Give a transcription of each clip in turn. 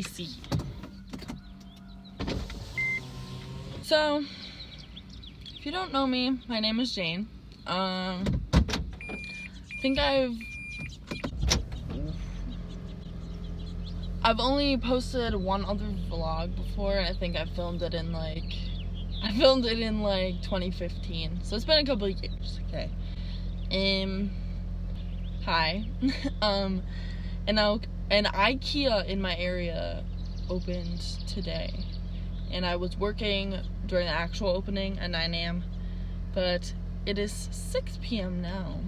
spicy. So, if you don't know me, my name is Jane. I think I've only posted one other vlog before, and I think I filmed it in like 2015. So it's been a couple of years, okay. Hi. And Ikea in my area opened today. And I was working during the actual opening at 9 a.m. But it is 6 p.m. now.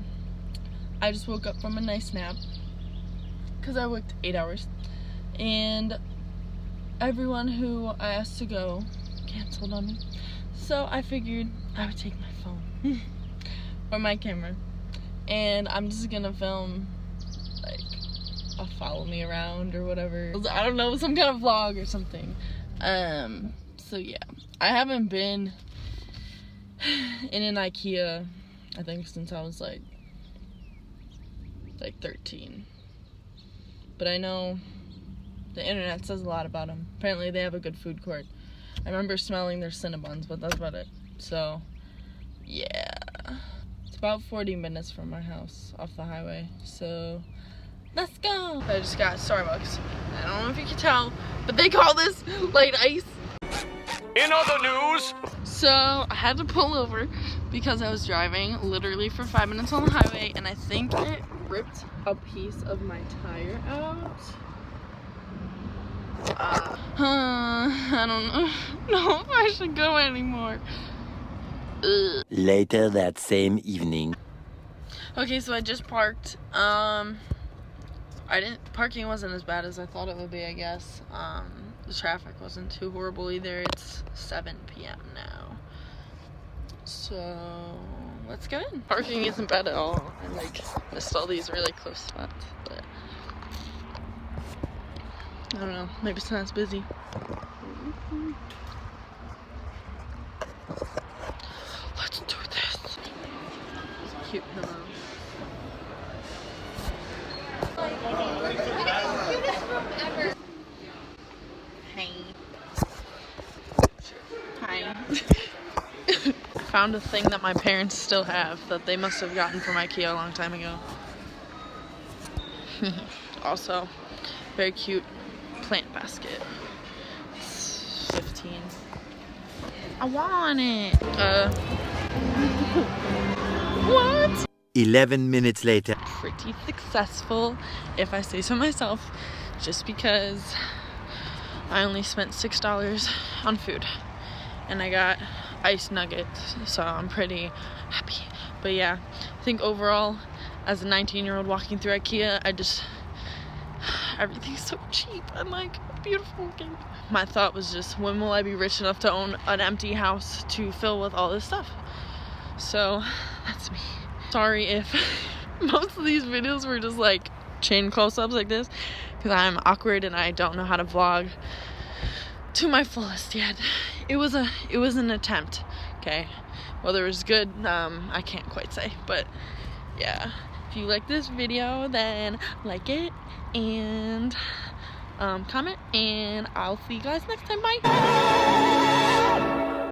I just woke up from a nice nap because I worked 8 hours. And everyone who I asked to go canceled on me. So I figured I would take my phone or my camera. And I'm just gonna film like a follow me around or whatever. I don't know, some kind of vlog or something. So yeah, I haven't been in an Ikea, I think, since I was like 13. But I know the internet says a lot about them. Apparently they have a good food court. I remember smelling their Cinnabons, but that's about it. So yeah, it's about 40 minutes from my house off the highway. So let's go. I just got Starbucks. I don't know if you can tell, but they call this light ice. In other news, So I had to pull over because I was driving literally for 5 minutes on the highway, and I think it ripped a piece of my tire out. I don't know if I should go anymore. Ugh. Later that same evening. Okay, so I just parked. Parking wasn't as bad as I thought it would be, I guess. The traffic wasn't too horrible either. It's 7 p.m. now. So let's go in. Parking isn't bad at all. I missed all these really close spots, but I don't know, maybe it's not as busy. Let's do this. It's a cute pillow. Hi. Found a thing that my parents still have that they must have gotten from Ikea a long time ago. Also, very cute plant basket. It's 15. I want it. What? 11 minutes later. Pretty successful, if I say so myself, just because I only spent $6 on food and I got ice nuggets, so I'm pretty happy. But yeah, I think overall, as a 19-year-old walking through Ikea, everything's so cheap and like beautiful looking. My thought was just, when will I be rich enough to own an empty house to fill with all this stuff? So that's me. Sorry if most of these videos were just like chain close-ups like this, because I'm awkward and I don't know how to vlog to my fullest yet. It was an attempt, okay? Whether it was good, I can't quite say, but yeah. If you like this video, then like it and comment, and I'll see you guys next time. Bye.